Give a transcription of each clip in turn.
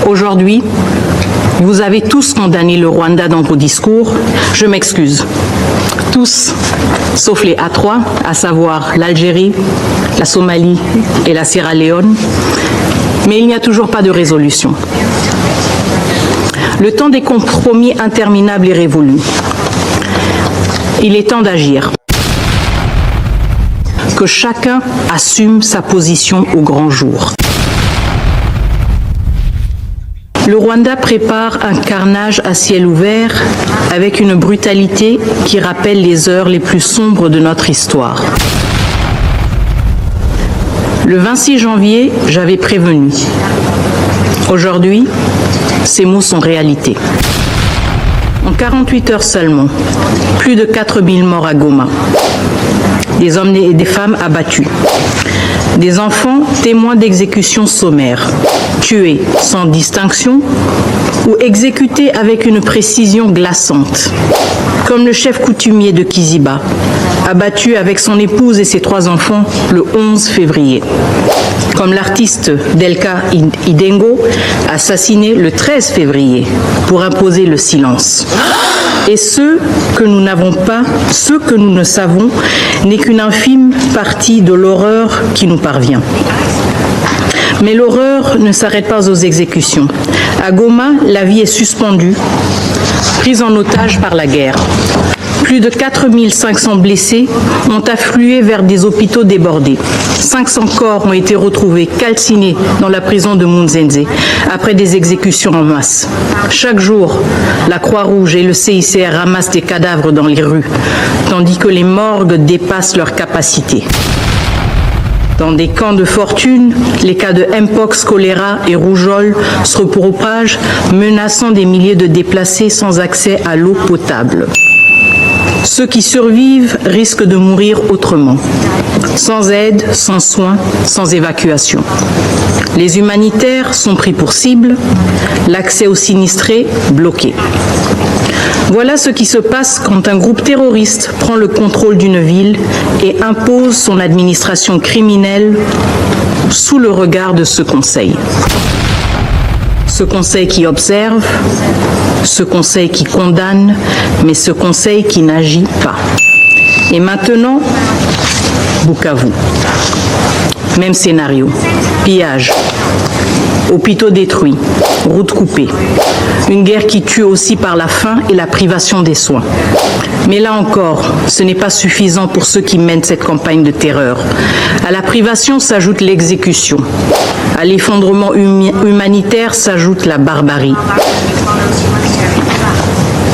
Aujourd'hui, vous avez tous condamné le Rwanda dans vos discours. Je m'excuse. Tous, sauf les A3, à savoir l'Algérie, la Somalie et la Sierra Leone. Mais il n'y a toujours pas de résolution. Le temps des compromis interminables est révolu. Il est temps d'agir. Que chacun assume sa position au grand jour. Le Rwanda prépare un carnage à ciel ouvert avec une brutalité qui rappelle les heures les plus sombres de notre histoire. Le 26 janvier, j'avais prévenu. Aujourd'hui, ces mots sont réalité. En 48 heures seulement, plus de 4000 morts à Goma. Des hommes et des femmes abattus. Des enfants témoins d'exécutions sommaires, tués sans distinction ou exécutés avec une précision glaçante, comme le chef coutumier de Kiziba, abattu avec son épouse et ses 3 enfants le 11 février, comme l'artiste Delka Idengo, assassiné le 13 février pour imposer le silence. Et ce que nous n'avons pas, ce que nous ne savons, n'est qu'une infime partie de l'horreur qui nous parvient. Mais l'horreur ne s'arrête pas aux exécutions. À Goma, la vie est suspendue, prise en otage par la guerre. Plus de 4500 blessés ont afflué vers des hôpitaux débordés. 500 corps ont été retrouvés calcinés dans la prison de Munzenze après des exécutions en masse. Chaque jour, la Croix-Rouge et le CICR ramassent des cadavres dans les rues, tandis que les morgues dépassent leur capacité. Dans des camps de fortune, les cas de Mpox, choléra et rougeole se propagent, menaçant des milliers de déplacés sans accès à l'eau potable. Ceux qui survivent risquent de mourir autrement, sans aide, sans soins, sans évacuation. Les humanitaires sont pris pour cible, l'accès aux sinistrés bloqué. Voilà ce qui se passe quand un groupe terroriste prend le contrôle d'une ville et impose son administration criminelle sous le regard de ce Conseil. Ce Conseil qui observe, ce Conseil qui condamne, mais ce Conseil qui n'agit pas. Et maintenant, Bukavu. Même scénario. Pillage, hôpitaux détruits, routes coupées. Une guerre qui tue aussi par la faim et la privation des soins. Mais là encore, ce n'est pas suffisant pour ceux qui mènent cette campagne de terreur. À la privation s'ajoute l'exécution. À l'effondrement humanitaire s'ajoute la barbarie.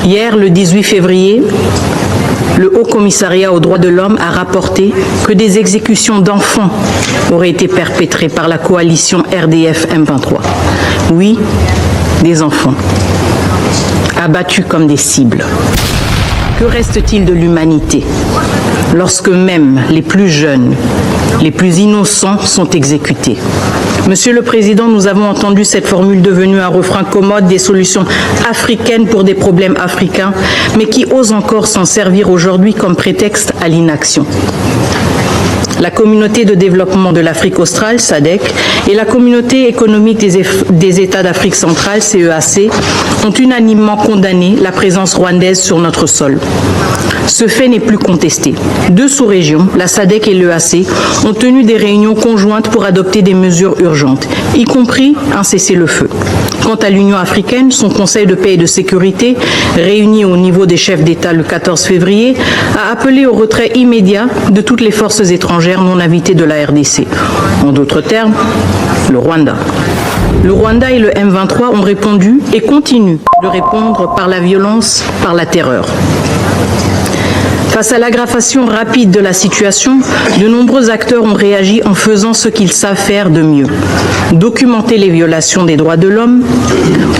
Hier, le 18 février, le Haut Commissariat aux droits de l'homme a rapporté que des exécutions d'enfants auraient été perpétrées par la coalition RDF-M23. Oui, des enfants, abattus comme des cibles. Que reste-t-il de l'humanité lorsque même les plus jeunes, les plus innocents sont exécutés? Monsieur le Président, nous avons entendu cette formule devenue un refrain commode des solutions africaines pour des problèmes africains, mais qui ose encore s'en servir aujourd'hui comme prétexte à l'inaction. La communauté de développement de l'Afrique australe, SADC, et la communauté économique des États d'Afrique centrale, CEAC, ont unanimement condamné la présence rwandaise sur notre sol. Ce fait n'est plus contesté. 2 sous-régions, la SADC et l'EAC, ont tenu des réunions conjointes pour adopter des mesures urgentes, y compris un cessez-le-feu. Quant à l'Union africaine, son Conseil de paix et de sécurité, réuni au niveau des chefs d'État le 14 février, a appelé au retrait immédiat de toutes les forces étrangères non invitées de la RDC. En d'autres termes, le Rwanda. Le Rwanda et le M23 ont répondu et continuent de répondre par la violence, par la terreur. Face à l'aggravation rapide de la situation, de nombreux acteurs ont réagi en faisant ce qu'ils savent faire de mieux. Documenter les violations des droits de l'homme,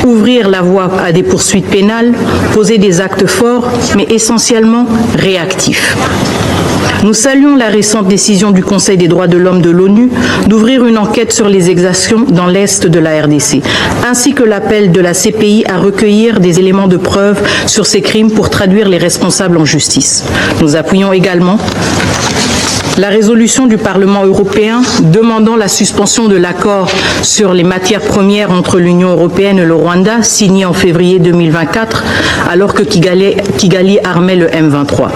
ouvrir la voie à des poursuites pénales, poser des actes forts, mais essentiellement réactifs. Nous saluons la récente décision du Conseil des droits de l'homme de l'ONU d'ouvrir une enquête sur les exactions dans l'Est de la RDC, ainsi que l'appel de la CPI à recueillir des éléments de preuve sur ces crimes pour traduire les responsables en justice. Nous appuyons également La résolution du Parlement européen demandant la suspension de l'accord sur les matières premières entre l'Union européenne et le Rwanda, signé en février 2024, alors que Kigali armait le M23.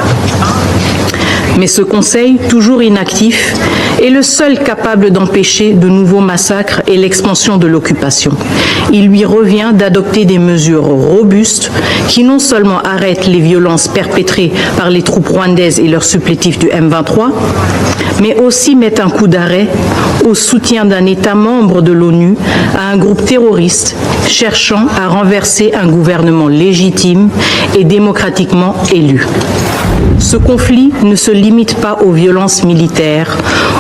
Mais ce Conseil, toujours inactif, est le seul capable d'empêcher de nouveaux massacres et l'expansion de l'occupation. Il lui revient d'adopter des mesures robustes qui non seulement arrêtent les violences perpétrées par les troupes rwandaises et leurs supplétifs du M23, mais aussi mettent un coup d'arrêt au soutien d'un État membre de l'ONU à un groupe terroriste cherchant à renverser un gouvernement légitime et démocratiquement élu. Ce conflit ne se limite pas aux violences militaires,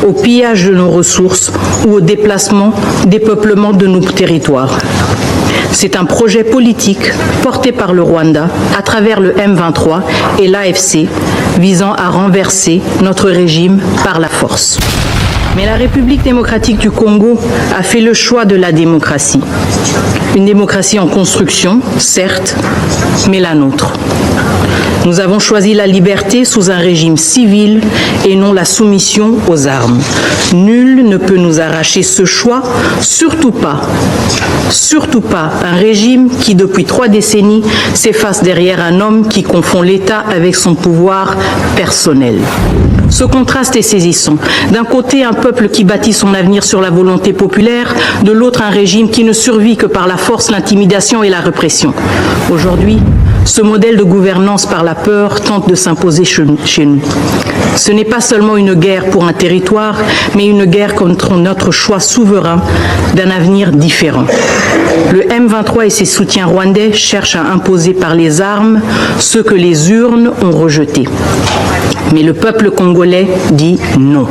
au pillage de nos ressources ou au dépeuplement de nos territoires. C'est un projet politique porté par le Rwanda à travers le M23 et l'AFC visant à renverser notre régime par la force. Mais la République démocratique du Congo a fait le choix de la démocratie. Une démocratie en construction, certes, mais la nôtre. Nous avons choisi la liberté sous un régime civil et non la soumission aux armes. Nul ne peut nous arracher ce choix, surtout pas un régime qui, depuis 3 décennies, s'efface derrière un homme qui confond l'État avec son pouvoir personnel. Ce contraste est saisissant. D'un côté, un peuple qui bâtit son avenir sur la volonté populaire, de l'autre, un régime qui ne survit que par la force, l'intimidation et la répression. Aujourd'hui, ce modèle de gouvernance par la peur tente de s'imposer chez nous. Ce n'est pas seulement une guerre pour un territoire, mais une guerre contre notre choix souverain d'un avenir différent. Le M23 et ses soutiens rwandais cherchent à imposer par les armes ce que les urnes ont rejeté. Mais le peuple congolais dit non.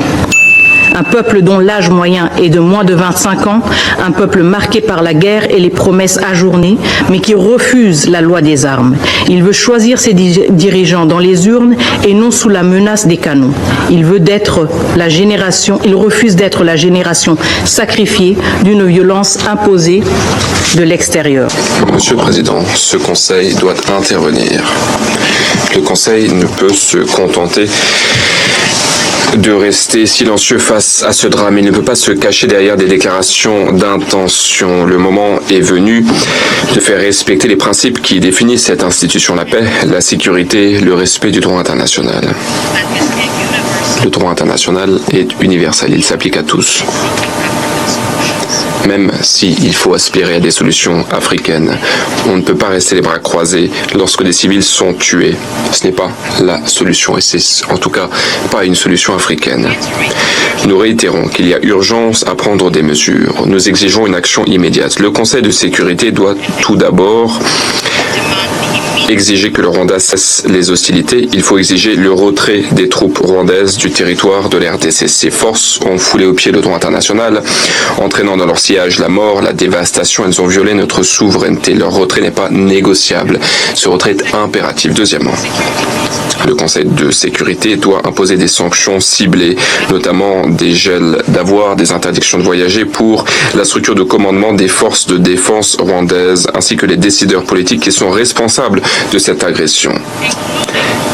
Un peuple dont l'âge moyen est de moins de 25 ans, un peuple marqué par la guerre et les promesses ajournées, mais qui refuse la loi des armes. Il veut choisir ses dirigeants dans les urnes et non sous la menace des canons. Il refuse d'être la génération sacrifiée d'une violence imposée de l'extérieur. Monsieur le Président, ce Conseil doit intervenir. Le Conseil ne peut se contenter de rester silencieux face à ce drame. Il ne peut pas se cacher derrière des déclarations d'intention. Le moment est venu de faire respecter les principes qui définissent cette institution, la paix, la sécurité, le respect du droit international. Le droit international est universel, il s'applique à tous. Même s'il faut aspirer à des solutions africaines, on ne peut pas rester les bras croisés lorsque des civils sont tués. Ce n'est pas la solution et c'est en tout cas pas une solution africaine. Nous réitérons qu'il y a urgence à prendre des mesures. Nous exigeons une action immédiate. Le Conseil de sécurité doit tout d'abord exiger que le Rwanda cesse les hostilités. Il faut exiger le retrait des troupes rwandaises du territoire de l'RDC. Ces forces ont foulé au pied le droit international, entraînant dans leur sillage la mort, la dévastation. Elles ont violé notre souveraineté. Leur retrait n'est pas négociable. Ce retrait est impératif. Deuxièmement, le Conseil de sécurité doit imposer des sanctions ciblées, notamment des gels d'avoirs, des interdictions de voyager pour la structure de commandement des forces de défense rwandaises, ainsi que les décideurs politiques qui sont responsables de cette agression,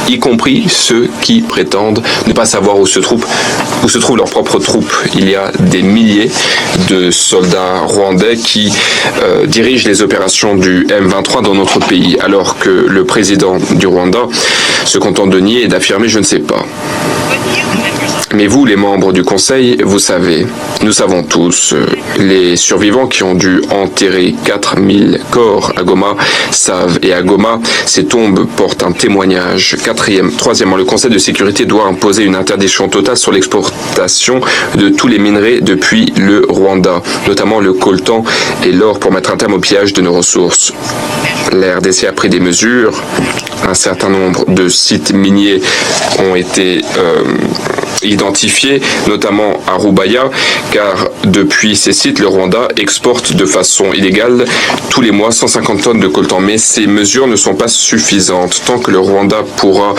y compris ceux qui prétendent ne pas savoir où se trouvent leurs propres troupes. Il y a des milliers de soldats rwandais qui dirigent les opérations du M23 dans notre pays, alors que le président du Rwanda se contente de nier et d'affirmer « je ne sais pas ». Mais vous, les membres du Conseil, vous savez, nous savons tous, les survivants qui ont dû enterrer 4000 corps à Goma savent, et à Goma, ces tombes portent un témoignage. Troisièmement, le Conseil de sécurité doit imposer une interdiction totale sur l'exportation de tous les minerais depuis le Rwanda, notamment le coltan et l'or, pour mettre un terme au pillage de nos ressources. La RDC a pris des mesures. Un certain nombre de sites miniers ont été identifiés, notamment à Rubaya, car depuis ces sites, le Rwanda exporte de façon illégale tous les mois 150 tonnes de coltan. Mais ces mesures ne sont pas suffisantes. Tant que le Rwanda pourra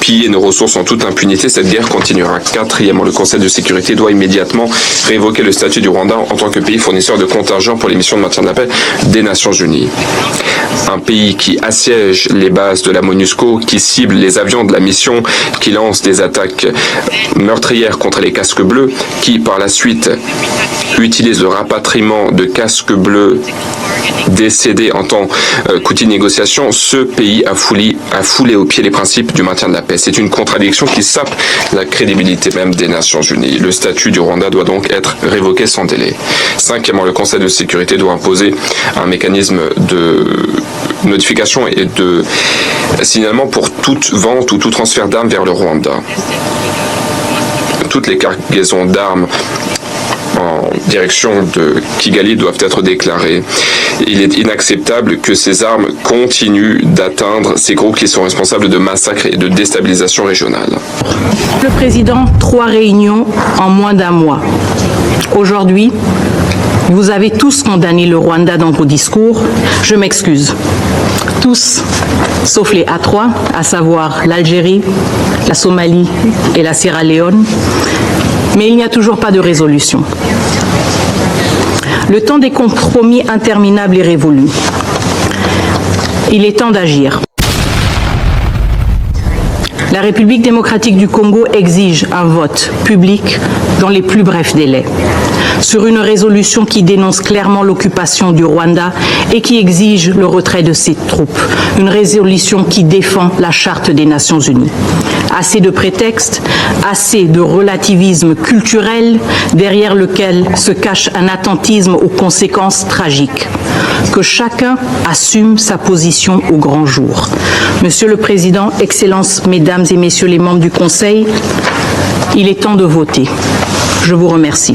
piller nos ressources en toute impunité, cette guerre continuera. Quatrièmement, le Conseil de sécurité doit immédiatement révoquer le statut du Rwanda en tant que pays fournisseur de contingents pour les missions de maintien de la paix des Nations Unies. Un pays qui assiège les bases de la MONUSCO, qui cible les avions de la mission, qui lance des attaques meurtrière contre les casques bleus qui, par la suite, utilise le rapatriement de casques bleus décédés en tant qu'outil de négociation, ce pays a foulé aux pieds les principes du maintien de la paix. C'est une contradiction qui sape la crédibilité même des Nations Unies. Le statut du Rwanda doit donc être révoqué sans délai. Cinquièmement, le Conseil de sécurité doit imposer un mécanisme de notification et de signalement pour toute vente ou tout transfert d'armes vers le Rwanda. Toutes les cargaisons d'armes en direction de Kigali doivent être déclarées. Il est inacceptable que ces armes continuent d'atteindre ces groupes qui sont responsables de massacres et de déstabilisation régionale. Le président, 3 réunions en moins d'un mois. Aujourd'hui, vous avez tous condamné le Rwanda dans vos discours. Je m'excuse. Tous, sauf les A3, à savoir l'Algérie, la Somalie et la Sierra Leone. Mais il n'y a toujours pas de résolution. Le temps des compromis interminables est révolu. Il est temps d'agir. La République démocratique du Congo exige un vote public dans les plus brefs délais sur une résolution qui dénonce clairement l'occupation du Rwanda et qui exige le retrait de ses troupes. Une résolution qui défend la Charte des Nations Unies. Assez de prétextes, assez de relativisme culturel derrière lequel se cache un attentisme aux conséquences tragiques. Que chacun assume sa position au grand jour. Monsieur le Président, Excellences, Mesdames et Messieurs les membres du Conseil, il est temps de voter. Je vous remercie.